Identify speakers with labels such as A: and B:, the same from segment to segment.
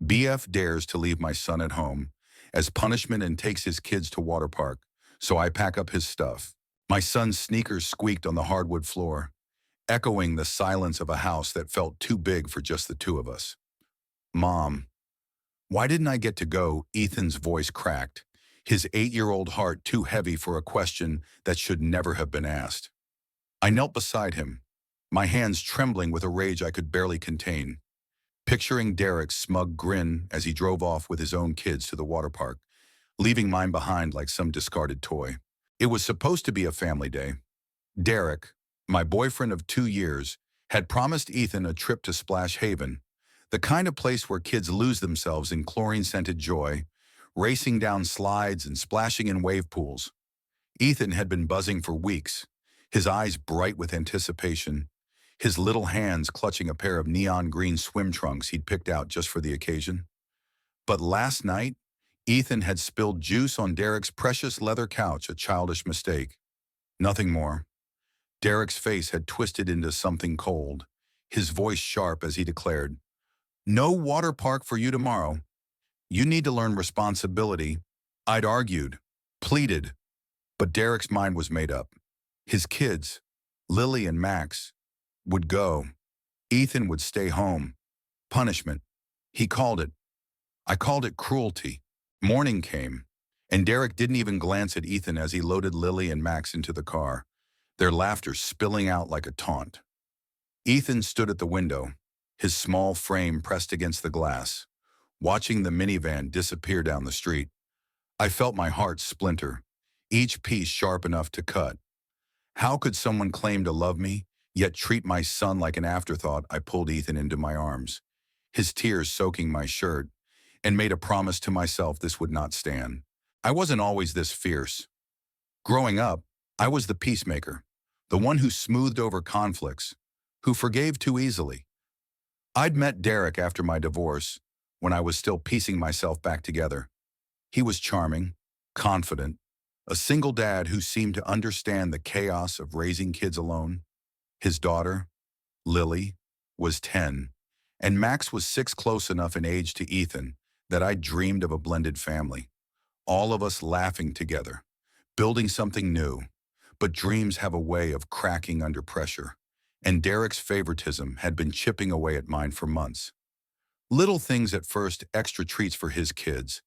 A: BF dares to leave my son at home as punishment and takes his kids to Waterpark, so I pack up his stuff. My son's sneakers squeaked on the hardwood floor, echoing the silence of a house that felt too big for just the two of us. Mom, why didn't I get to go? Ethan's voice cracked, his 8-year-old heart too heavy for a question that should never have been asked. I knelt beside him, my hands trembling with a rage I could barely contain, picturing Derek's smug grin as he drove off with his own kids to the water park, leaving mine behind like some discarded toy. It was supposed to be a family day. Derek, my boyfriend of 2 years, had promised Ethan a trip to Splash Haven, the kind of place where kids lose themselves in chlorine-scented joy, racing down slides and splashing in wave pools. Ethan had been buzzing for weeks, his eyes bright with anticipation, his little hands clutching a pair of neon green swim trunks he'd picked out just for the occasion. But last night, Ethan had spilled juice on Derek's precious leather couch, a childish mistake. Nothing more. Derek's face had twisted into something cold, his voice sharp as he declared, "No water park for you tomorrow. You need to learn responsibility." I'd argued, pleaded, but Derek's mind was made up. His kids, Lily and Max, would go. Ethan would stay home. Punishment. He called it. I called it cruelty. Morning came, and Derek didn't even glance at Ethan as he loaded Lily and Max into the car, their laughter spilling out like a taunt. Ethan stood at the window, his small frame pressed against the glass, watching the minivan disappear down the street. I felt my heart splinter, each piece sharp enough to cut. How could someone claim to love me, yet treat my son like an afterthought? I pulled Ethan into my arms, his tears soaking my shirt, and made a promise to myself this would not stand. I wasn't always this fierce. Growing up, I was the peacemaker, the one who smoothed over conflicts, who forgave too easily. I'd met Derek after my divorce, when I was still piecing myself back together. He was charming, confident, a single dad who seemed to understand the chaos of raising kids alone. His daughter, Lily, was 10, and Max was 6, close enough in age to Ethan that I dreamed of a blended family, all of us laughing together, building something new. But dreams have a way of cracking under pressure, and Derek's favoritism had been chipping away at mine for months. Little things at first, extra treats for his kids,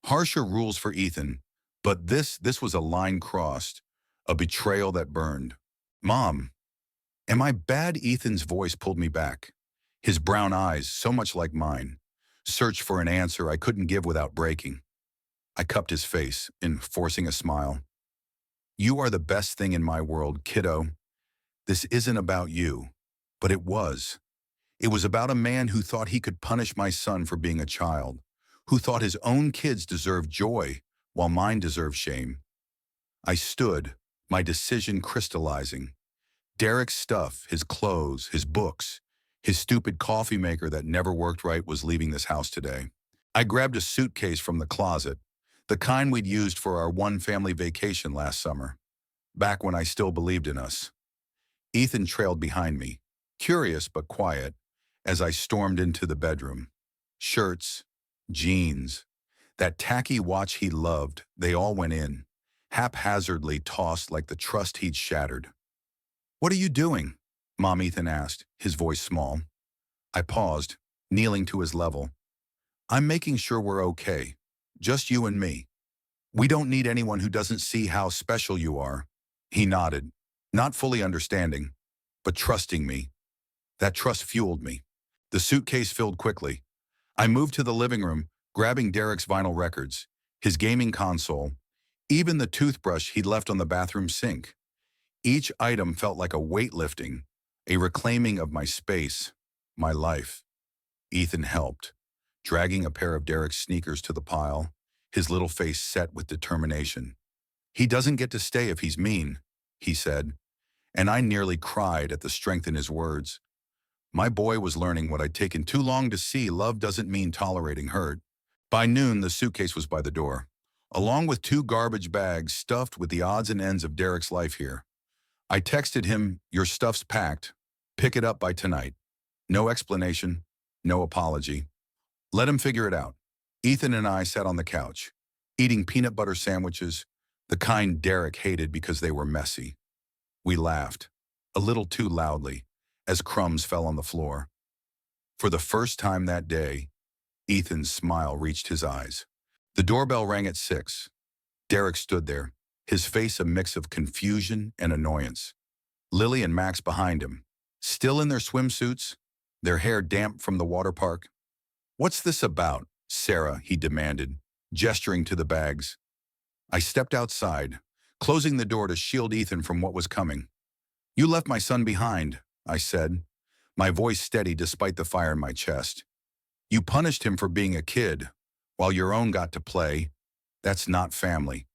A: harsher rules for Ethan, but this was a line crossed, a betrayal that burned. Mom, am I bad? Ethan's voice pulled me back, his brown eyes, so much like mine, searched for an answer I couldn't give without breaking. I cupped his face, forcing a smile. You are the best thing in my world, kiddo. This isn't about you, but it was. It was about a man who thought he could punish my son for being a child, who thought his own kids deserved joy while mine deserved shame. I stood, my decision crystallizing. Derek's stuff, his clothes, his books, his stupid coffee maker that never worked right was leaving this house today. I grabbed a suitcase from the closet, the kind we'd used for our one family vacation last summer, back when I still believed in us. Ethan trailed behind me, curious but quiet, as I stormed into the bedroom. Shirts, jeans, that tacky watch he loved, they all went in, haphazardly tossed like the trust he'd shattered. What are you doing? Mom, Ethan asked, his voice small. I paused, kneeling to his level. I'm making sure we're okay, just you and me. We don't need anyone who doesn't see how special you are. He nodded, not fully understanding, but trusting me. That trust fueled me. The suitcase filled quickly. I moved to the living room, grabbing Derek's vinyl records, his gaming console, even the toothbrush he'd left on the bathroom sink. Each item felt like a weightlifting, a reclaiming of my space, my life. Ethan helped, dragging a pair of Derek's sneakers to the pile, his little face set with determination. He doesn't get to stay if he's mean, he said, and I nearly cried at the strength in his words. My boy was learning what I'd taken too long to see: love doesn't mean tolerating hurt. By noon, the suitcase was by the door, along with 2 garbage bags stuffed with the odds and ends of Derek's life here. I texted him, "Your stuff's packed. Pick it up by tonight." No explanation, no apology. Let him figure it out. Ethan and I sat on the couch, eating peanut butter sandwiches, the kind Derek hated because they were messy. We laughed, a little too loudly, as crumbs fell on the floor. For the first time that day, Ethan's smile reached his eyes. The doorbell rang at 6. Derek stood there, his face a mix of confusion and annoyance. Lily and Max behind him, still in their swimsuits, their hair damp from the water park. "What's this about, Sarah?" he demanded, gesturing to the bags. I stepped outside, closing the door to shield Ethan from what was coming. "You left my son behind," I said, my voice steady despite the fire in my chest. "You punished him for being a kid, while your own got to play. That's not family.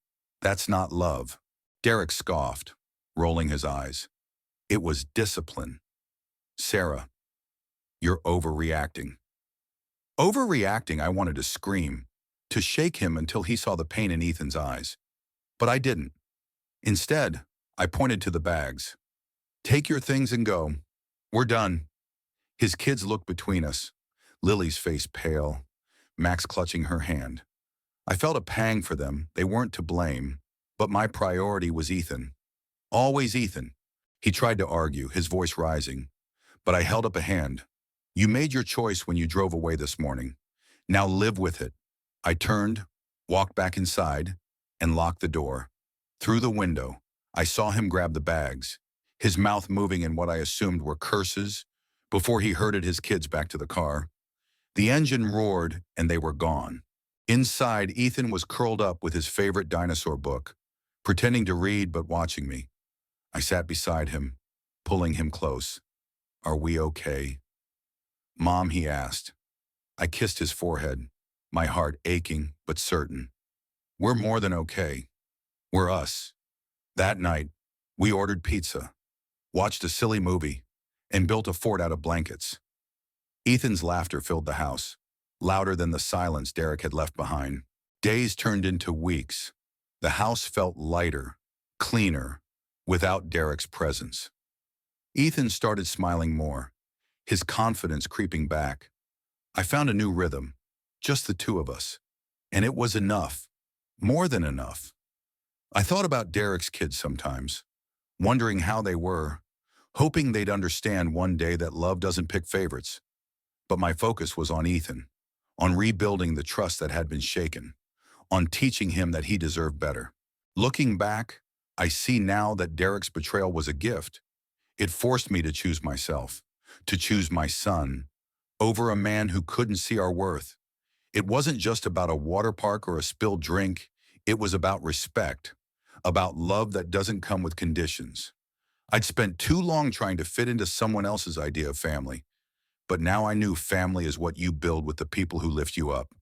A: That's not love." Derek scoffed, rolling his eyes. "It was discipline." "Sarah, you're overreacting." Overreacting, I wanted to scream, to shake him until he saw the pain in Ethan's eyes. But I didn't. Instead, I pointed to the bags. "Take your things and go. We're done." His kids looked between us, Lily's face pale, Max clutching her hand. I felt a pang for them. They weren't to blame, but my priority was Ethan. Always Ethan. He tried to argue, his voice rising, but I held up a hand. "You made your choice when you drove away this morning. Now live with it." I turned, walked back inside, and locked the door. Through the window, I saw him grab the bags, his mouth moving in what I assumed were curses, before he herded his kids back to the car. The engine roared, and they were gone. Inside, Ethan was curled up with his favorite dinosaur book, pretending to read but watching me. I sat beside him, pulling him close. "Are we okay?" "Mom," he asked. I kissed his forehead, my heart aching but certain. "We're more than okay. We're us." That night, we ordered pizza, watched a silly movie, and built a fort out of blankets. Ethan's laughter filled the house, louder than the silence Derek had left behind. Days turned into weeks. The house felt lighter, cleaner, without Derek's presence. Ethan started smiling more, his confidence creeping back. I found a new rhythm, just the two of us. And it was enough, more than enough. I thought about Derek's kids sometimes, wondering how they were, hoping they'd understand one day that love doesn't pick favorites. But my focus was on Ethan, on rebuilding the trust that had been shaken, on teaching him that he deserved better. Looking back, I see now that Derek's betrayal was a gift. It forced me to choose myself, to choose my son, over a man who couldn't see our worth. It wasn't just about a water park or a spilled drink. It was about respect, about love that doesn't come with conditions. I'd spent too long trying to fit into someone else's idea of family, but now I knew family is what you build with the people who lift you up,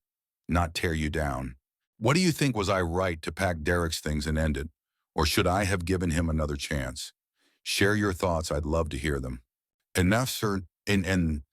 A: not tear you down. What do you think? Was I right to pack Derek's things and end it, or should I have given him another chance? Share your thoughts. I'd love to hear them. Enough, sir. And